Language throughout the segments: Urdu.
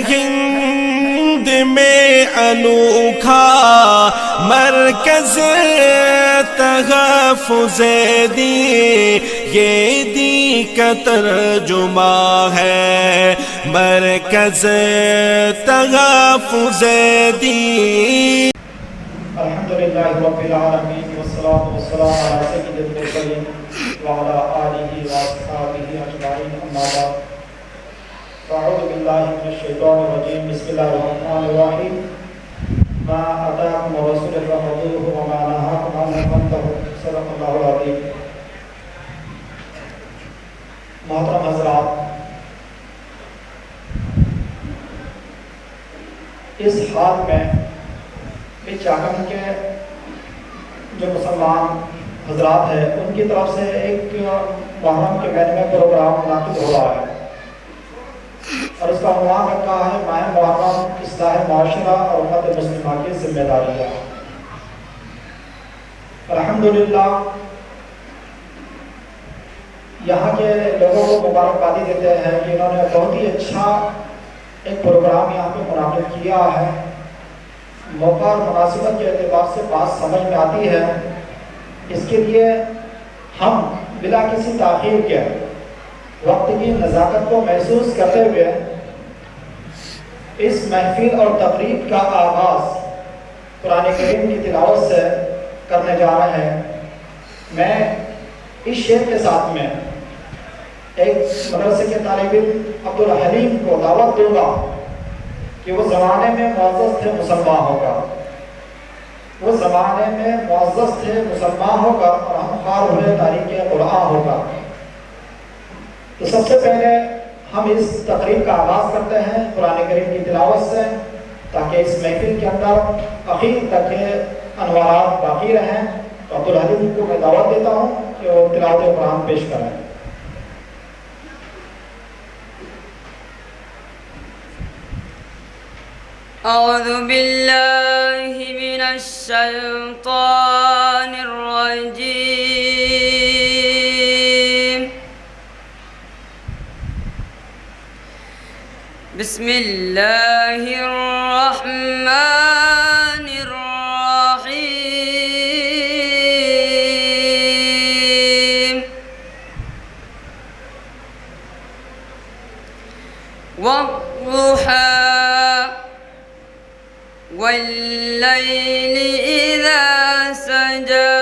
ہند میں انوکھا مرکز تحفظ دین، یہ دین کا ترجمہ ہے مرکز تحفظ دین۔ الحمدللہ رب العالمین والصلاة والسلام علی سید المرسلین وعلی آلہ واصحابہ اجمعین، اما بعد فاعوذ باللہ من الشیطان الرجیم، بسم اللہ الرحمن الرحیم۔ ما آتاکم الرسول فخذوہ وما نہاکم عنہ فانتہوا، صدق اللہ العظیم۔ محترم حضرات، اس حال میں چاہتا ہوں کہ جو مسلمان حضرات ہیں ان کی طرف سے ایک محرم کے مہینے میں پروگرام منعقد ہو رہا ہے، اور اس کا عنوان رکھا ہے ماہ محرم اصلاح معاشرہ اور امت مسلمہ کی ذمہ داریاں۔ الحمدللہ یہاں کے لوگوں کو مبارکبادی دیتے ہیں کہ انہوں نے بہت ہی اچھا ایک پروگرام یہاں پہ منعقد کیا ہے۔ موقع اور مناسبت کے اعتبار سے بات سمجھ میں آتی ہے، اس کے لیے ہم بلا کسی تاخیر کے وقت کی نزاکت کو محسوس کرتے ہوئے اس محفل اور تقریب کا آغاز قرآن کریم کی تلاوت سے کرنے جا رہے ہیں۔ میں اس شعر کے ساتھ میں ایک مدرسے کے طالب علم عبدالحلیم کو دعوت دوں گا کہ وہ زمانے میں معزز تھے مسلمان ہوگا، وہ زمانے میں معزز تھے مسلمان ہوگا اور ہم خوار ہوئے تاریخ قرآن ہوگا۔ تو سب سے پہلے ہم اس تقریب کا آغاز کرتے ہیں قرآن کریم کی تلاوت سے، تاکہ اس محفل کے اندر اخیر تک کے انوارات باقی رہیں۔ تو عبدالحلیم کو میں دعوت دیتا ہوں کہ وہ تلاوت قرآن پیش کریں۔ اعوذ باللہ من الشیطان الرجیم، بسم اللہ الرحمن الرحیم، والضحى واللیل اذا سجى،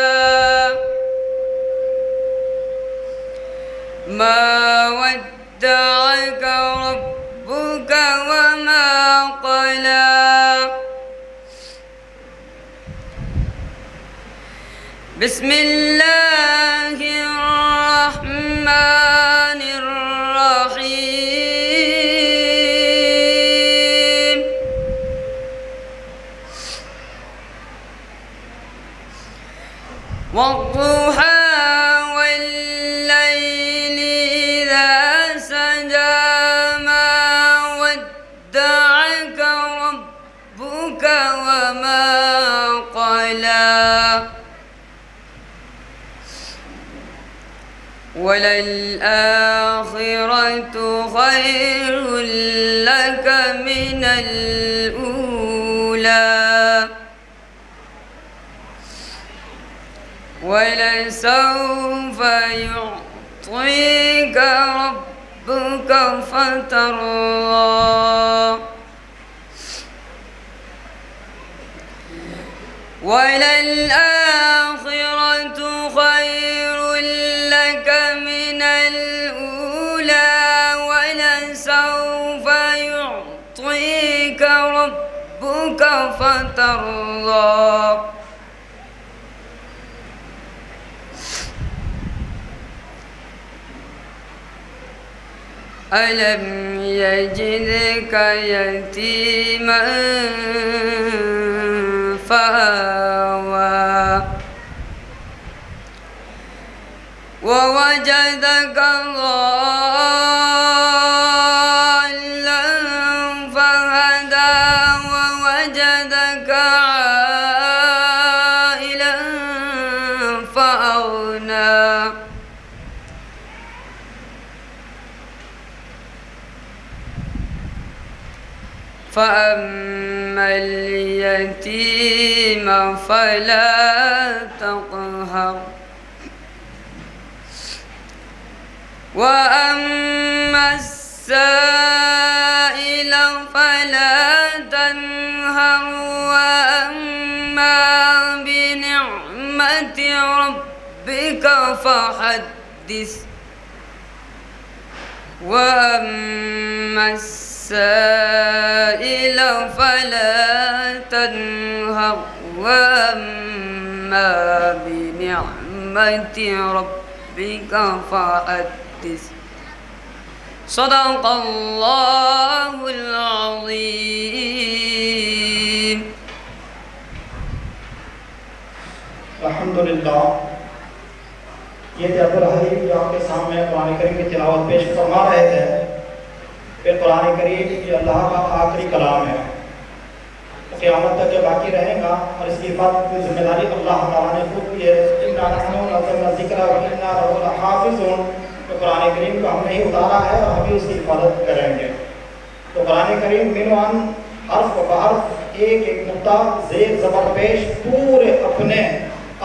ما ودعك ربك وما قلى، بسم اللہ الرحمن الرحیم، والضحى والليل إذا سجى، ما ودعك ربك وما قلى، وللآخرة خير لك من الأولى، ولسوف يعطيك ربك فترضى، وللآخرة خير لك من الأولى، ولسوف يعطيك ربك فترضى، ألم يجدك يتيما فآوى، ووجدك ضالا فهدى، ووجدك عائلا فأغنى، فأما اليتيم فلا تقهر وأما السائل فلا تنهر وأما بنعمة ربك فحدث وأما السائل فلا تنهر وأما بنعمة ربك فحدث صدق الله العظيم. الحمدللہ، یہ تھے عبدالحلیم جو آپ کے سامنے قرآن کریم کی تلاوت پیش فرما رہے تھے. پھر قرآن کریم یہ اللہ کا آخری کلام ہے، قیامت تک یہ باقی رہے گا، اور اس کی حفاظت کی ذمہ داری اللہ تعالیٰ نے خود کی ہے. اِنَّا نَحْنُ نَزَّلْنَا الذِّكْرَ وَإِنَّا لَهُ لَحَافِظُونَ. تو قرآن کریم کو ہم نے ہی اتارا ہے اور ہم ہی اس کی حفاظت کریں گے. تو قرآن کریم منوان حرف و بحرف ایک ایک نقطہ زیر زبر پیش پورے اپنے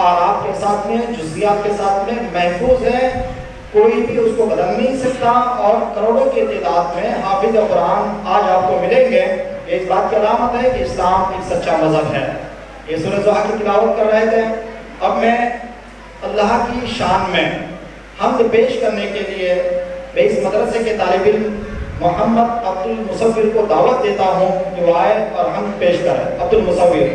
آراب کے ساتھ میں، جزیات کے ساتھ میں محفوظ ہے. کوئی بھی اس کو بدل نہیں سکتا، اور کروڑوں کی تعداد میں حافظ قرآن آج آپ کو ملیں گے. یہ اس بات کی علامت ہے کہ اسلام ایک سچا مذہب ہے. یہ سورہ ضحیٰ کی تلاوت کر رہے تھے. اب میں اللہ کی شان میں حمد پیش کرنے کے لیے میں اس مدرسے کے طالب علم محمد عبد المصور کو دعوت دیتا ہوں کہ وہ آئے اور حمد پیش کرے. عبد المصور.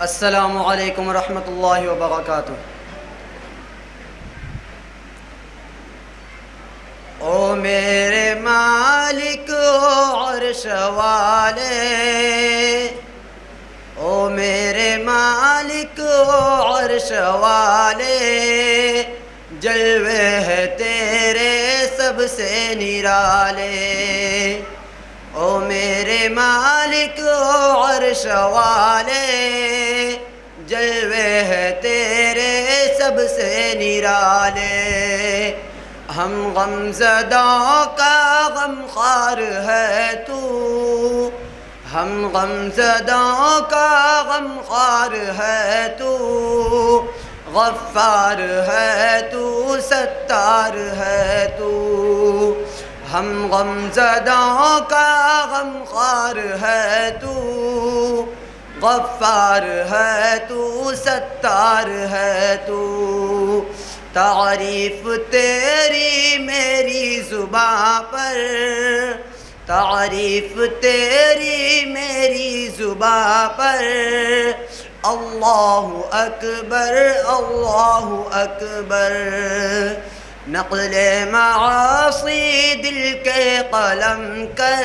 السلام علیکم ورحمۃ اللہ وبرکاتہ. او میرے مالک عرش والے، او میرے مالک عرش والے، جلوے ہے تیرے سب سے نرالے. او میرے مالک عرش والے، جلوے ہے تیرے سب سے نرالے. ہم غم زدوں کا غم خوار ہے تو، ہم غم زدوں کا غم خوار ہے تو، غفار ہے تو، ستار ہے تو. ہم غم زدوں کا غم خوار ہے تو، غفار ہے تو، ستار ہے تو. تعریف تیری میری زباں پر، تعریف تیری میری زباں پر. اللہ اکبر اللہ اکبر. نقل معاصی دل کے قلم کر،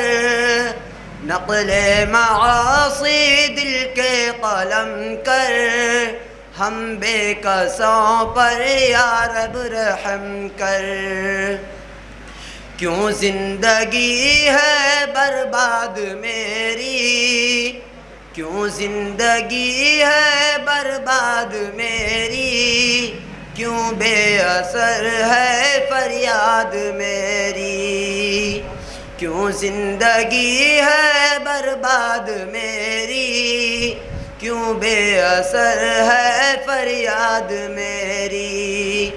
نقل معاصی دل کے قلم کر. ہم بے کسوں پر یا رب رحم کر. کیوں زندگی ہے برباد میری، کیوں زندگی ہے برباد میری. کیوں بے اثر ہے فریاد میری، کیوں زندگی ہے برباد میری. کیوں بے اثر ہے فریاد میری.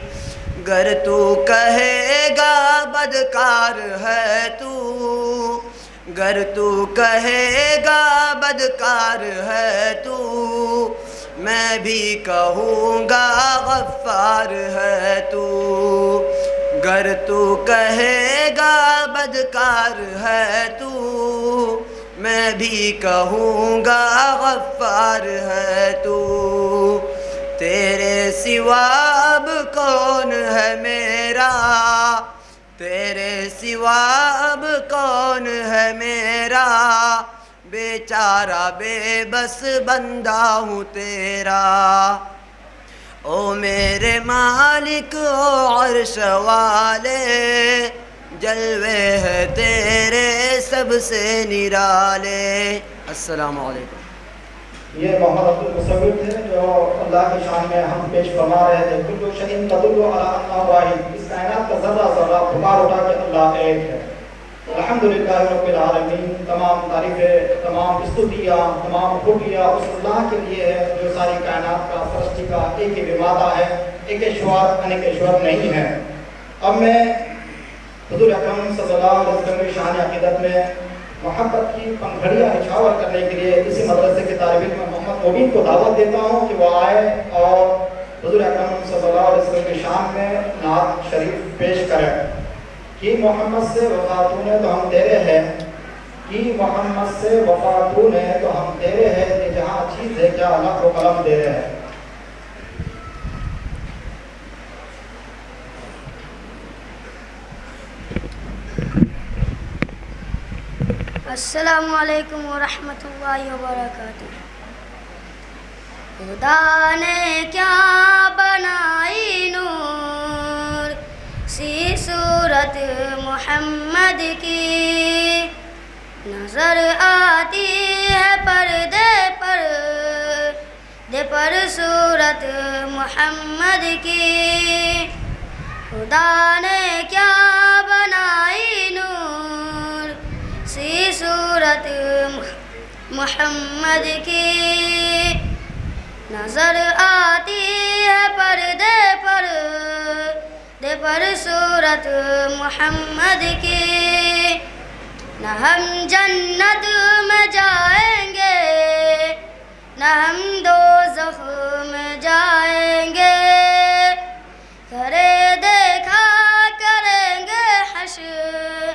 گر تو کہے گا بدکار ہے تو، گر تو کہے گا بدکار ہے تو، میں بھی کہوں گا غفار ہے تو. گر تو کہے گا بدکار ہے تو، میں بھی کہوں گا غفار ہے تو. تیرے سوا اب کون ہے میرا، تیرے سوا اب کون ہے میرا. بیچارہ بے بس بندہ ہوں تیرا. او میرے مالک او عرش والے، جلوے ہے تیرے سب سے نرالے۔ السلام علیکم۔ یہ محمد عبد المصور تھے جو اللہ کی شان میں ہم پیش فرما رہے تھے، کل شیء تدل علی انہ واحد، اس کائنات کا ذرہ ذرہ پکار اٹھا کہ اللہ ایک ہے۔ الحمدللہ رب العالمین، تمام تعریفیں، تمام استودیاں، تمام خوبیاں اس اللہ کے لیے ہے جو ساری کائنات کا سرشٹی کا ایک ہی وماتا ہے، ایک ایشور انیک ایشور نہیں ہے۔ اب میں حضور اکرم صلی اللہ علیہ وسلم کی شان عقیدت میں محبت کی پنکھڑیاں نچھاور کرنے کے لیے اسی مدرسے کے طالب علم محمد مبین کو دعوت دیتا ہوں کہ وہ آئے اور حضور اکرم صلی اللہ علیہ وسلم کی شان میں نعت شریف پیش کریں۔ کہ محمد سے وفا تو نے تو ہم تیرے ہیں، کہ محمد سے وفا تو نے تو ہم تیرے ہیں، کہ جہاں چیز ہے کیا لفظ و قلم تیرے ہیں۔ السلام علیکم ورحمۃ اللہ وبرکاتہ۔ خدا نے کیا بنائی نور سی صورت محمد کی، نظر آتی ہے پردے پر صورت محمد کی۔ خدا نے کیا بنائی نور سی صورت محمد کی، نظر آتی ہے پردے پر صورت محمد کی۔ نہ ہم جنت میں جائیں گے، نہ ہم دوزخ میں جائیں گے، کرے دیکھا کریں گے حشر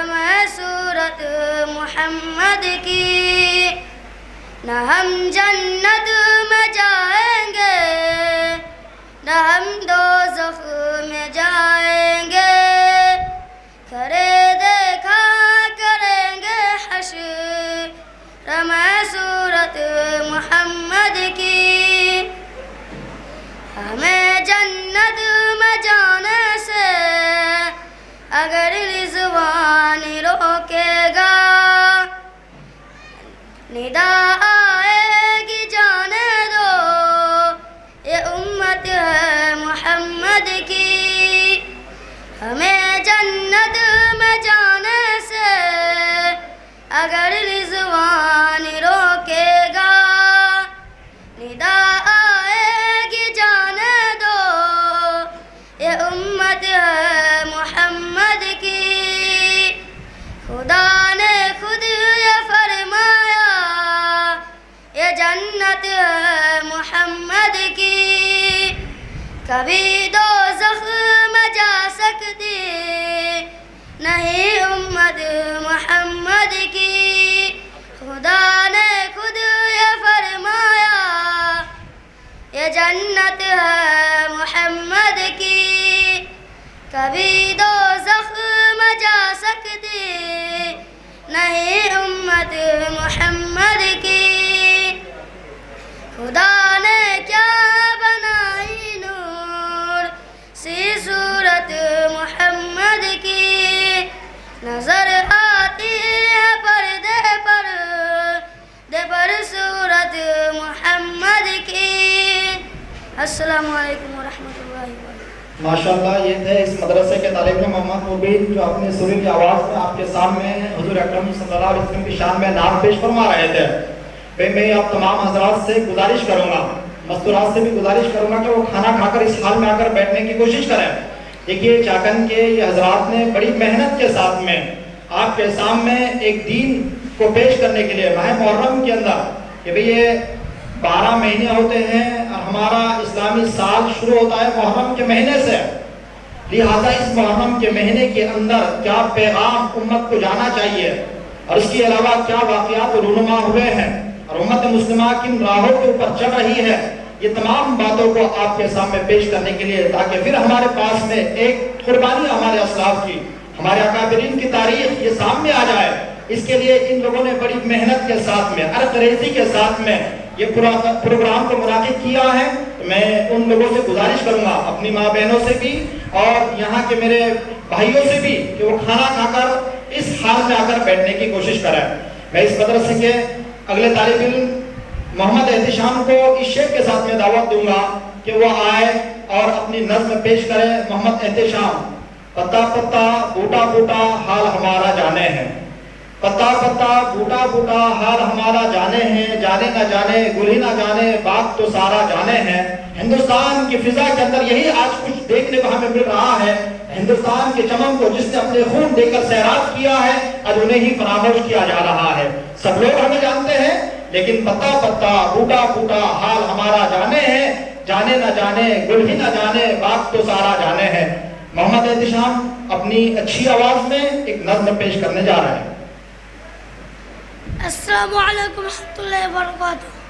میں صورت محمد کی۔ نہ ہم جنت میں جائیں گے، نہ ہم دوزخ میں جائیں گے، کرے دیکھا کریں گے حشر میں صورت محمد کی۔ ہمیں جنت میں جانے سے اگر رضوان روکے گا، ندا آئے گی جانے دو یہ امت ہے محمد کی۔ ہمیں جنت میں جانے سے اگر رضوان روکے گا، ندا آئے گی جانے دو یہ امت ہے محمد کی۔ خدا نے خود یہ فرمایا یہ جنت ہے محمد کی، کبھی دوزخ میں جا سکتی نہیں امت محمد کی۔ خدا نے خود یہ فرمایا یہ جنت ہے محمد کی، کبھی دوزخ میں جا سکتی نہیں امت محمد کی۔ خدا نے کیا بنائی نور سی صورت محمد کی، نظر آتی ہے پردے پر صورت محمد کی۔ السلام علیکم ورحمۃ اللہ وبرکاتہ۔ ماشاءاللہ یہ تھے اس مدرسے کے طالب علم محمد مبین جو اپنی سریلی آواز میں آپ کے سامنے حضور اکرم صلی اللہ علیہ وسلم کی شان میں نعت پیش فرما رہے تھے۔ میں اب تمام حضرات سے گزارش کروں گا، مستورات سے بھی گزارش کروں گا کہ وہ کھانا کھا کر اس حال میں آ کر بیٹھنے کی کوشش کریں۔ دیکھیے چاکن کے یہ حضرات نے بڑی محنت کے ساتھ میں آپ کے سامنے ایک دین کو پیش کرنے کے لیے ماہ محرم کے اندر کہ بھئی یہ 12 مہینے ہوتے ہیں اور ہمارا اسلامی سال شروع ہوتا ہے محرم کے مہینے سے، لہٰذا اس محرم کے مہینے کے اندر کیا پیغام امت کو جانا چاہیے اور اس کے علاوہ کیا واقعات رونما ہوئے ہیں اور امت مسلمہ کن راہوں کے اوپر چل رہی ہے، یہ تمام باتوں کو آپ کے سامنے پیش کرنے کے لیے تاکہ پھر ہمارے پاس میں ایک قربانی ہمارے اسلاف کی، ہمارے اکابرین کی تاریخ یہ سامنے آ جائے۔ اس کے لیے ان لوگوں نے بڑی محنت کے ساتھ میں عرق ریزی کے ساتھ میں یہ پروگرام کو منعقد کیا ہے۔ میں ان لوگوں سے گزارش کروں گا، اپنی ماں بہنوں سے بھی اور یہاں کے میرے بھائیوں سے بھی، کہ وہ کھانا کھا کر اس حال میں آ کر بیٹھنے کی کوشش کریں۔ میں اس مدرسے کے اگلے طالب علم محمد احتشام کو اس شعر کے ساتھ میں دعوت دوں گا کہ وہ آئے اور اپنی نظم پیش کرے۔ محمد احتشام۔ پتا پتا بوٹا بوٹا حال ہمارا جانے ہیں، پتا پتا بوٹا بوٹا حال ہمارا جانے ہیں، جانے نہ جانے گل ہی نہ جانے باغ تو سارا جانے ہیں۔ ہندوستان کی فضا کے اندر یہی آج کچھ دیکھنے کو ہمیں مل رہا ہے۔ ہندوستان کے چمن کو جس نے اپنے خون دے کر سیراب کیا ہے، آج انہیں ہی فراموش کیا جا رہا ہے۔ سب لوگ ہمیں جانتے ہیں، لیکن پتا پتا بوٹا بوٹا حال ہمارا جانے ہیں، جانے نہ جانے گل ہی نہ جانے باغ تو سارا جانے ہیں۔ محمد احتشام اپنی اچھی آواز میں ایک نظم پیش کرنے جا رہے ہیں۔ السلام علیکم ورحمۃ اللہ وبرکاتہ۔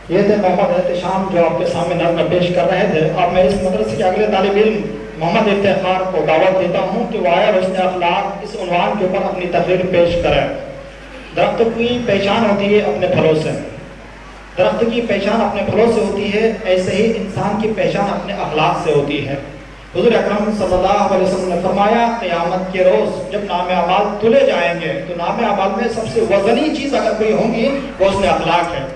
یہ تھے محمد احتشام جو آپ کے سامنے نظم پیش کر رہے تھے۔ اب میں اس مدرسے کے اگلے طالب علم محمد افتخار کو دعوت دیتا ہوں کہ وہ آیا حسن اخلاق اس عنوان کے اوپر اپنی تقریر پیش کریں۔ درخت کی پہچان ہوتی ہے اپنے پھلوں سے، درخت کی پہچان اپنے پھلوں سے ہوتی ہے، ایسے ہی انسان کی پہچان اپنے اخلاق سے ہوتی ہے۔ حضور اکرم صلی اللہ علیہ وسلم نے فرمایا قیامت کے روز جب نام اعمال تلے جائیں گے تو نام اعمال میں سب سے وزنی چیز اگر کوئی ہوں گی وہ حسن اخلاق ہے۔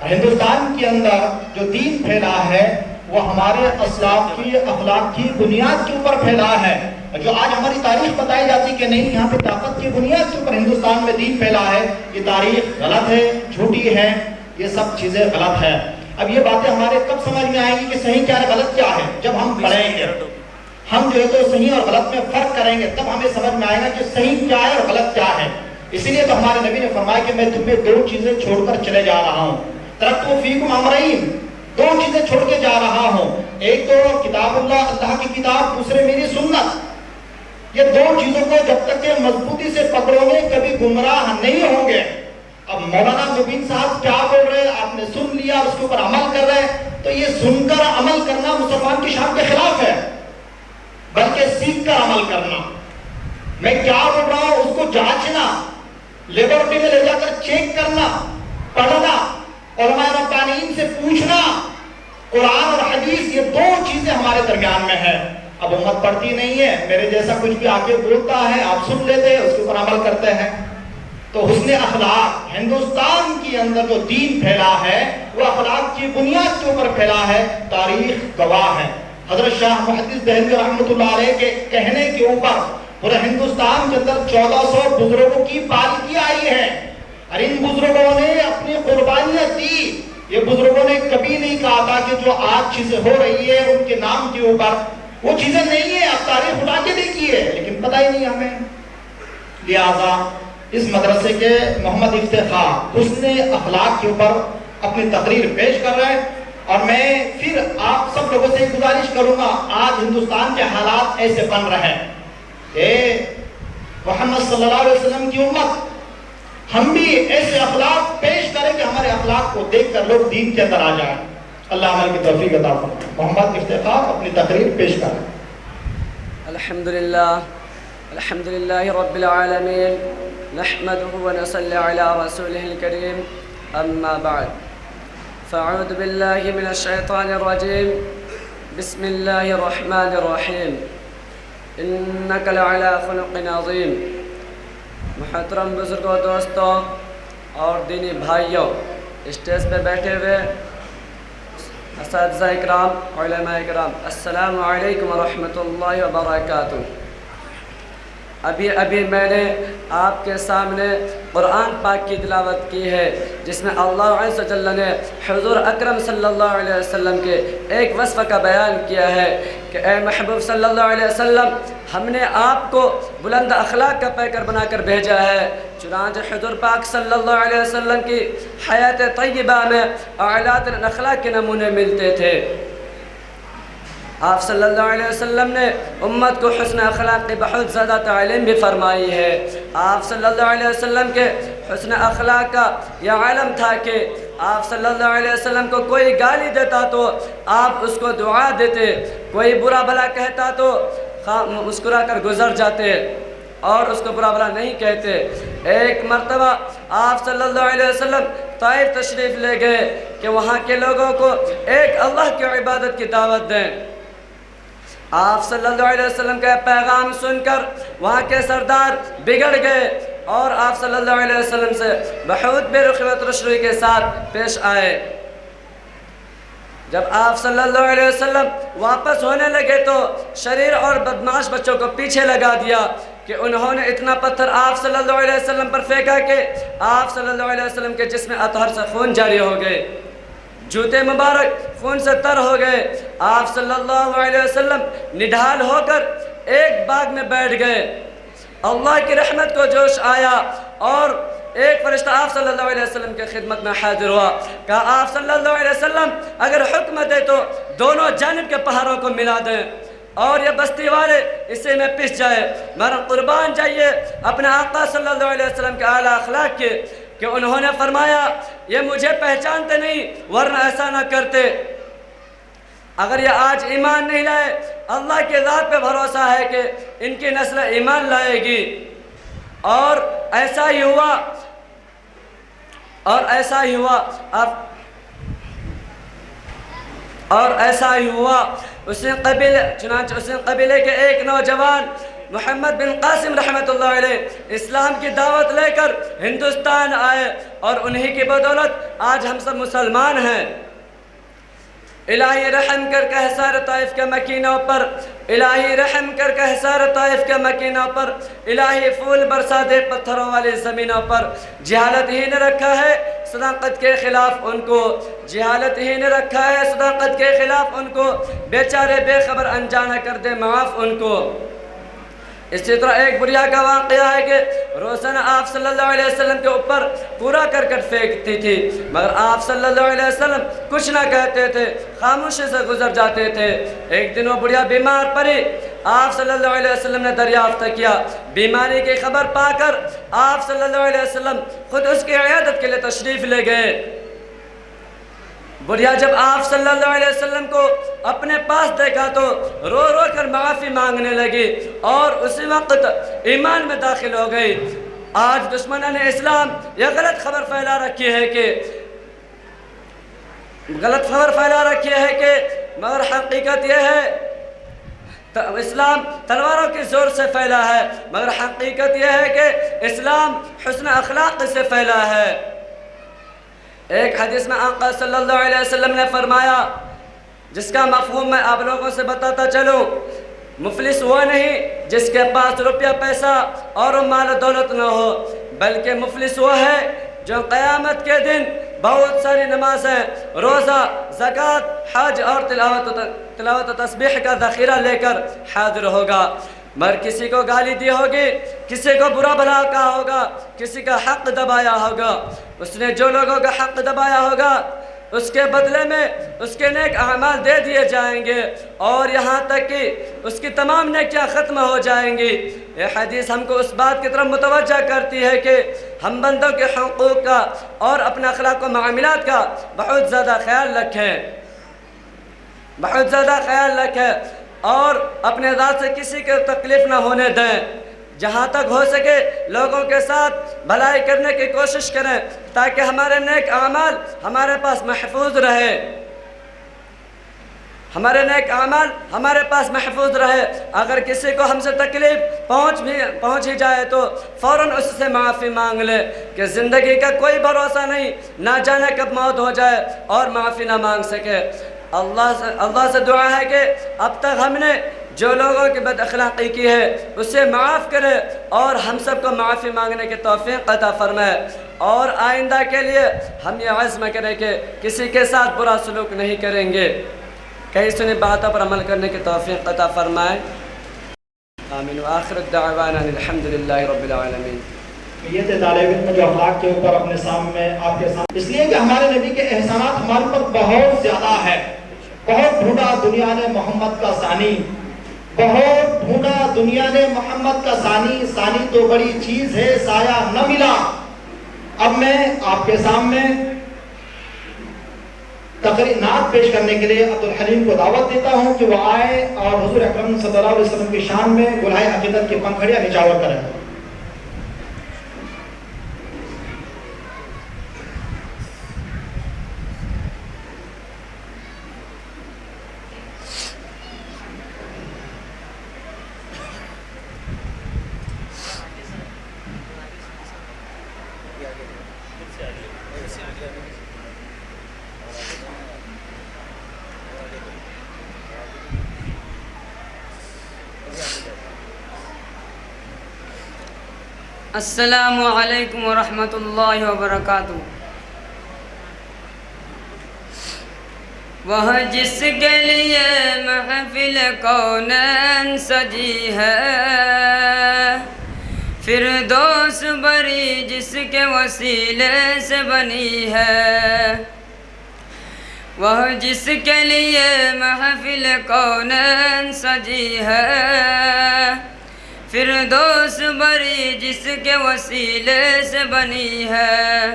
ہندوستان کے اندر جو دین پھیلا ہے وہ ہمارے اسلاف کی اخلاق کی بنیاد کے اوپر پھیلا ہے۔ جو آج ہماری تاریخ بتائی جاتی کہ نہیں یہاں پہ طاقت کی بنیاد کے اوپر ہندوستان میں دین پھیلا ہے، یہ تاریخ غلط ہے، جھوٹی ہے، یہ سب چیزیں غلط ہے۔ اب یہ باتیں ہمارے کب سمجھ میں آئیں گی کہ صحیح کیا ہے غلط کیا ہے؟ جب ہم پڑھیں گے، ہم جو ہے تو صحیح اور غلط میں فرق کریں گے، تب ہمیں سمجھ میں آئے گا کہ صحیح کیا ہے اور غلط کیا ہے۔ اسی لیے تو ہمارے نبی نے فرمایا کہ میں تمہیں دو چیزیں چھوڑ کر چلے جا رہا ہوں، ترکت فیکم امرین، دو چیزیں چھوڑ کے جا رہا ہوں، ایک تو کتاب اللہ، اللہ کی کتاب، دوسرے میری سنت۔ یہ دو چیزوں کو جب تک کہ مضبوطی سے پکڑو گے کبھی گمراہ نہیں ہوں گے۔ اب مولانا مبین صاحب کیا بول رہے ہیں، آپ نے سن لیا اور اس کے اوپر عمل کر رہے ہیں، تو یہ سن کر عمل کرنا مسلمان کی شان کے خلاف ہے، بلکہ سیکھ کر عمل کرنا۔ میں کیا بول رہا ہوں اس کو جانچنا، لیبورٹری میں لے جا کر چیک کرنا، پڑھنا، علماء ربانیین سے پوچھنا، قرآن اور حدیث یہ دو چیزیں ہمارے درمیان میں ہیں۔ اب امت پڑھتی نہیں ہے، میرے جیسا کچھ بھی آگے بولتا ہے، آپ سن لیتے ہیں، اس کے اوپر عمل کرتے ہیں۔ تو حسن اخلاق ہندوستان کے اندر جو دین پھیلا ہے وہ اخلاق کی بنیاد کے اوپر پھیلا ہے، تاریخ گواہ ہے۔ حضرت شاہ محدث دہلوی رحمۃ اللہ علیہ کے کہنے کے اوپر پورے ہندوستان کے اندر 1400 بزرگوں کی پالکی آئی ہے، اور ان بزرگوں نے اپنی قربانیاں دی۔ یہ بزرگوں نے کبھی نہیں کہا تھا کہ جو آج چیزیں ہو رہی ہے ان کے نام کے اوپر وہ چیزیں نہیں ہیں، اب تاریخ اٹھا کے دیکھی ہے، لیکن پتہ ہی نہیں ہمیں۔ لہذا اس مدرسے کے محمد افتخار حسن اخلاق کے اوپر اپنی تقریر پیش کر رہے ہیں، اور میں پھر آپ سب لوگوں سے گزارش کروں گا، آج ہندوستان کے حالات ایسے بن رہے ہیں کہ محمد صلی اللہ علیہ وسلم کی امت ہم بھی ایسے اخلاق پیش کریں کہ ہمارے اخلاق کو دیکھ کر لوگ دین کے اندر آ جائیں۔ اللہ عمل کی توفیق عطا فرمائے۔ محمد افتخار اپنی تقریر پیش کریں۔ الحمد للہ رب العالمین، نحمده ونصلی علی رسوله الکریم، اما بعد فاعوذ باللہ من الشیطان الرجیم، بسم اللہ الرحمن الرحیم، انک لعلی خلق عظیم۔ محترم بزرگوں، دوستوں اور دینی بھائیوں، اسٹیج پہ بیٹھے ہوئے اساتذہ اکرام، علماء اکرام، السلام علیکم ورحمۃ اللہ وبرکاتہ۔ ابھی میں نے آپ کے سامنے قرآن پاک کی تلاوت کی ہے، جس میں اللہ عز و جل نے حضور اکرم صلی اللہ علیہ وسلم کے ایک وصف کا بیان کیا ہے کہ اے محبوب صلی اللہ علیہ وسلم، ہم نے آپ کو بلند اخلاق کا پیکر بنا کر بھیجا ہے۔ چنانچہ حضور پاک صلی اللہ علیہ وسلم کی حیات طیبہ میں اعلیٰ ترین اخلاق کے نمونے ملتے تھے۔ آپ صلی اللہ علیہ وسلم نے امت کو حسن اخلاق کی بہت زیادہ تعلیم بھی فرمائی ہے۔ آپ صلی اللہ علیہ وسلم کے حسن اخلاق کا یہ علم تھا کہ آپ صلی اللہ علیہ وسلم کو کوئی گالی دیتا تو آپ اس کو دعا دیتے، کوئی برا بھلا کہتا تو مسکرا کر گزر جاتے اور اس کو برا بھلا نہیں کہتے۔ ایک مرتبہ آپ صلی اللہ علیہ وسلم طائف تشریف لے گئے کہ وہاں کے لوگوں کو ایک اللہ کی عبادت کی دعوت دیں۔ آپ صلی اللہ علیہ وسلم کا پیغام سن کر وہاں کے سردار بگڑ گئے اور آپ صلی اللہ علیہ وسلم سے بہت بے رخی و ترشروئی کے ساتھ پیش آئے۔ جب آپ صلی اللہ علیہ وسلم واپس ہونے لگے تو شریر اور بدمعاش بچوں کو پیچھے لگا دیا کہ انہوں نے اتنا پتھر آپ صلی اللہ علیہ وسلم پر پھینکا کہ آپ صلی اللہ علیہ وسلم کے جسم اطہر سے خون جاری ہو گئے، جوتے مبارک خون سے تر ہو گئے۔ آپ صلی اللہ علیہ وسلم نڈھال ہو کر ایک باغ میں بیٹھ گئے۔ اللہ کی رحمت کو جوش آیا اور ایک فرشتہ آپ صلی اللہ علیہ وسلم کے خدمت میں حاضر ہوا، کہا آپ صلی اللہ علیہ وسلم اگر حکم دے تو دونوں جانب کے پہاڑوں کو ملا دیں اور یہ بستی والے اسے میں پس جائے۔ میرا قربان جائیے اپنے آقا صلی اللہ علیہ وسلم کے اعلیٰ اخلاق کے کہ انہوں نے فرمایا یہ مجھے پہچانتے نہیں ورنہ ایسا نہ کرتے۔ اگر یہ آج ایمان نہیں لائے، اللہ کے ذات پہ بھروسہ ہے کہ ان کی نسل ایمان لائے گی، اور ایسا ہی ہوا اور ایسا ہی ہوا چنانچہ اسی قبیلے کے ایک نوجوان محمد بن قاسم رحمۃ اللہ علیہ اسلام کی دعوت لے کر ہندوستان آئے، اور انہی کی بدولت آج ہم سب مسلمان ہیں۔ الہی رحم کر کہ سارے طائف کے مکینوں پر، الہی رحم کر کہ سارے طائف کے مکینوں پر، الہی پھول برسا دے پتھروں والی زمینوں پر۔ جہالت ہی نے رکھا ہے صداقت کے خلاف ان کو، جہالت ہی نے رکھا ہے صداقت کے خلاف ان کو، بیچارے بے خبر انجانا کر دے معاف ان کو۔ اسی طرح ایک بڑھیا کا واقعہ ہے کہ روزانہ آپ صلی اللہ علیہ وسلم کے اوپر پورا کر پھینکتی تھی، مگر آپ صلی اللہ علیہ وسلم کچھ نہ کہتے تھے، خاموشی سے گزر جاتے تھے۔ ایک دن وہ بڑھیا بیمار پڑی، آپ صلی اللہ علیہ وسلم نے دریافت کیا، بیماری کی خبر پا کر آپ صلی اللہ علیہ وسلم خود اس کی عیادت کے لیے تشریف لے گئے۔ بڑھیا جب آپ صلی اللہ علیہ وسلم کو اپنے پاس دیکھا تو رو رو کر معافی مانگنے لگی اور اسی وقت ایمان میں داخل ہو گئی۔ آج دشمنان اسلام یہ غلط خبر پھیلا رکھی ہے کہ مگر حقیقت یہ ہے اسلام تلواروں کے زور سے پھیلا ہے، مگر حقیقت یہ ہے کہ اسلام حسن اخلاق سے پھیلا ہے۔ ایک حدیث میں آقا صلی اللہ علیہ وسلم نے فرمایا، جس کا مفہوم میں آپ لوگوں سے بتاتا چلوں، مفلس وہ نہیں جس کے پاس روپیہ پیسہ اور مال و دولت نہ ہو، بلکہ مفلس وہ ہے جو قیامت کے دن بہت ساری نمازیں، روزہ، زکوٰۃ، حج اور تلاوت و تسبیح کا ذخیرہ لے کر حاضر ہوگا، مگر کسی کو گالی دی ہوگی، کسی کو برا بھلا کہا ہوگا، کسی کا حق دبایا ہوگا، اس نے جو لوگوں کا حق دبایا ہوگا اس کے بدلے میں اس کے نیک اعمال دے دیے جائیں گے اور یہاں تک کہ اس کی تمام نیکیاں ختم ہو جائیں گی۔ یہ حدیث ہم کو اس بات کی طرف متوجہ کرتی ہے کہ ہم بندوں کے حقوق کا اور اپنے اخلاق و معاملات کا بہت زیادہ خیال رکھیں اور اپنے ذات سے کسی کو تکلیف نہ ہونے دیں۔ جہاں تک ہو سکے لوگوں کے ساتھ بھلائی کرنے کی کوشش کریں تاکہ ہمارے نیک اعمال ہمارے پاس محفوظ رہے۔ اگر کسی کو ہم سے تکلیف پہنچ ہی جائے تو فوراً اس سے معافی مانگ لے کہ زندگی کا کوئی بھروسہ نہیں، نہ جانے کب موت ہو جائے اور معافی نہ مانگ سکے۔ اللہ سے دعا ہے کہ اب تک ہم نے جو لوگوں کی بد اخلاقی کی ہے اسے معاف کرے اور ہم سب کو معافی مانگنے کی توفیق عطا فرمائے، اور آئندہ کے لیے ہم یہ عزم کریں کہ کسی کے ساتھ برا سلوک نہیں کریں گے۔ کہیں سنی باتوں پر عمل کرنے کی توفیق عطا فرمائے۔ آمین وآخر دعوانا الحمدللہ رب العالمین۔ نیت طالب علم جو اخلاق کے اوپر اپنے سامنے آپ کے سامنے، اس لیے کہ ہمارے نبی کے احسانات ہمارے پر بہت زیادہ ہے۔ بہت ڈھونڈا دنیا نے محمد کا ثانی، بہت ڈھونڈا دنیا نے محمد کا ثانی، ثانی تو بڑی چیز ہے سایہ نہ ملا۔ اب میں آپ کے سامنے نعت پیش کرنے کے لیے عبدالحلیم کو دعوت دیتا ہوں کہ وہ آئے اور حضور اکرم صلی اللہ علیہ وسلم کی شان میں گلہائے عقیدت کی پنکھڑیاں نچاور کریں۔ السلام علیکم ورحمۃ اللہ وبرکاتہ۔ وہ جس کے لیے محفل کونین سجی ہے، فردوس بری جس کے وسیلے سے بنی ہے، وہ جس کے لیے محفل کونین سجی ہے، فردوس بری جس کے وسیلے سے بنی ہے،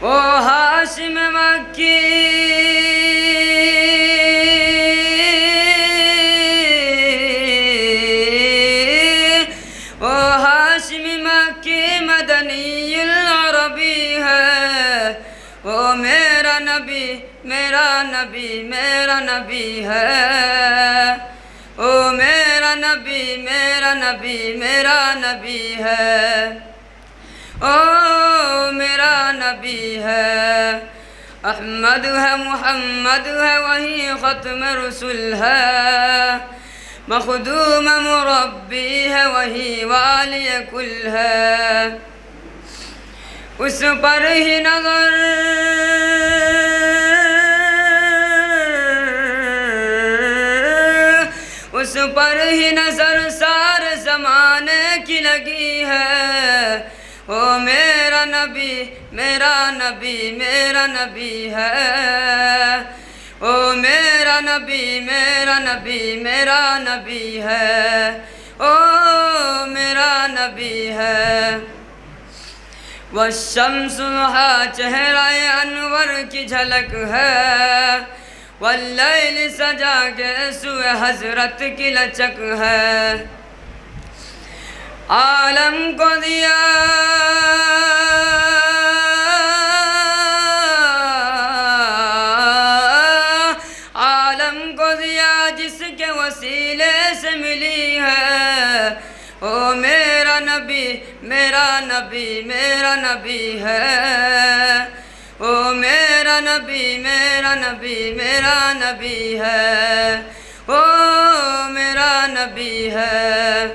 وہ ہاشم مکی مدنی العربی ہے، وہ میرا نبی میرا نبی میرا نبی ہے، او میرا نبی میرا نبی میرا نبی ہے، او میرا نبی ہے۔ احمد ہے محمد ہے وہی ختم رسول ہے، مخدوم مربی ہے وہی والی کل ہے، اس پر ہی نظر اس پر ہی نظر سارے زمانے کی لگی ہے، او میرا نبی میرا نبی میرا نبی ہے، او میرا نبی میرا نبی میرا نبی ہے، او میرا نبی ہے۔ والشمس ضحا چہرہ انور کی جھلک ہے، واللیل سجا کے سوئے حضرت کی لچک ہے، عالم کو دیا جس کے وسیلے سے ملی ہے، او میرا نبی میرا نبی میرا نبی ہے، او میرا نبی میرا نبی میرا نبی ہے، او میرا نبی ہے۔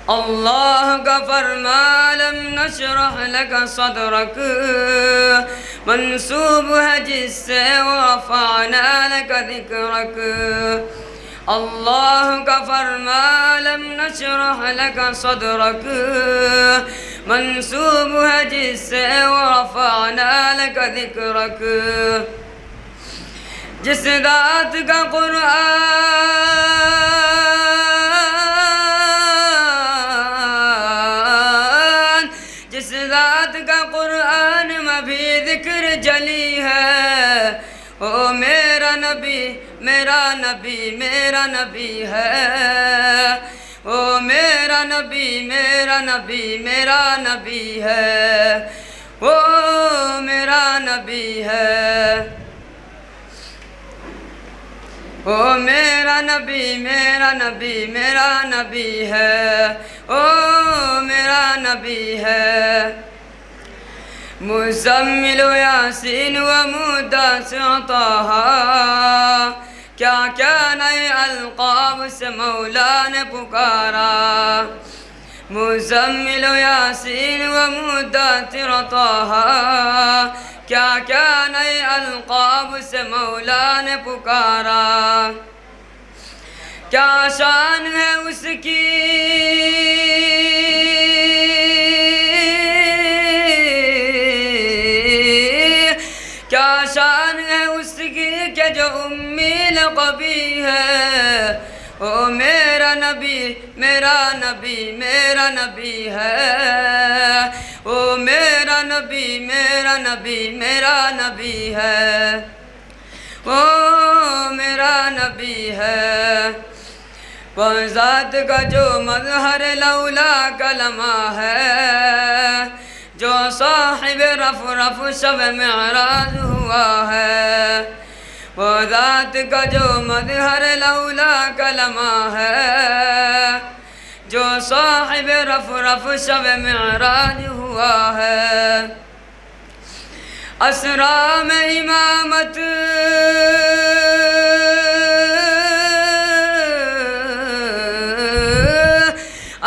اللہ کا فرمان لم نشرح لک صدرک منسوب ہے جس سے ورفعنا لک ذکرک، اللہ کا فرمان لم نشرح لک صدرک منسوب ہے جس سے ورفعنا لک ذکرک، جس ذات کا قرآن میں بھی ذکر جلی ہے، او میرا نبی میرا نبی میرا نبی ہے، او میرا نبی میرا نبی میرا نبی ہے، او میرا نبی ہے، او میرا نبی میرا نبی میرا نبی ہے، او میرا نبی ہے۔ مزمل یاسین و مدثر طہ، کیا کیا نئے القاب سے مولا نے پکارا، مزمل یاسین و مدثر طہ، کیا کیا نئے القاب سے مولا نے پکارا، کیا شان ہے اس کی شان ہے اس کی کہ جو امی لقبی ہے، او میرا نبی میرا نبی میرا نبی ہے، او میرا نبی میرا نبی میرا نبی ہے، او میرا نبی ہے۔ وہ ذات کا جو مظہر لولا کلمہ ہے، جو صاحب رف شب معراج ہوا ہے، وہ ذات کا جو مظہر لولا کلمہ ہے، جو صاحب رف شب معراج ہوا ہے، اسرا میں امامت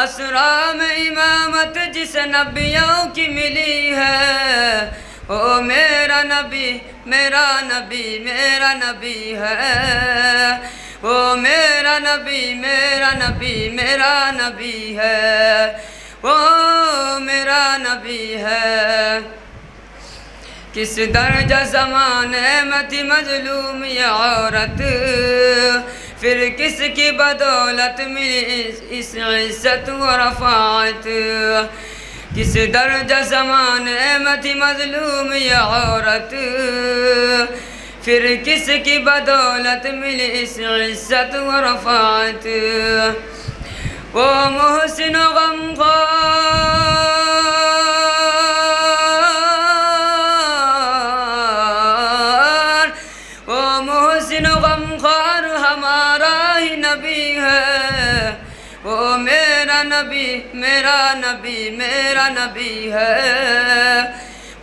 اسرا میں امامت جس نبیوں کی ملی ہے، او میرا نبی میرا نبی میرا نبی ہے، او میرا نبی میرا نبی میرا نبی ہے، او میرا نبی ہے۔ کس درجہ زمانے میں تھی مظلوم یہ عورت، پھر کس کی بدولت ملی اس عزت و رفعت، کس درجہ زمانے میں تھی مظلوم یہ عورت، پھر کس کی بدولت ملی اس عزت و رفعت، وہ محسن و غمخوار ہمارا ہی نبی ہے، وہ میرا نبی میرا نبی میرا نبی ہے،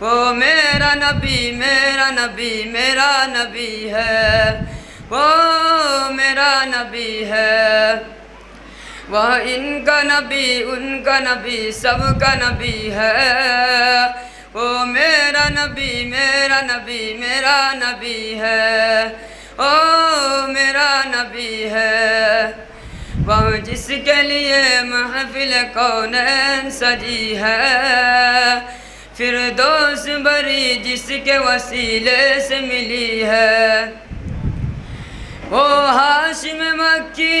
وہ میرا نبی میرا نبی میرا نبی ہے، وہ میرا نبی ہے۔ وہ ان کا نبی ان کا نبی سب کا نبی ہے، وہ میرا نبی میرا نبی میرا نبی ہے، او میرا نبی ہے۔ وہ جس کے لیے محفل کونین سجی ہے، فردوس بری جس کے وسیلے سے ملی ہے، وہ ہاشم مکی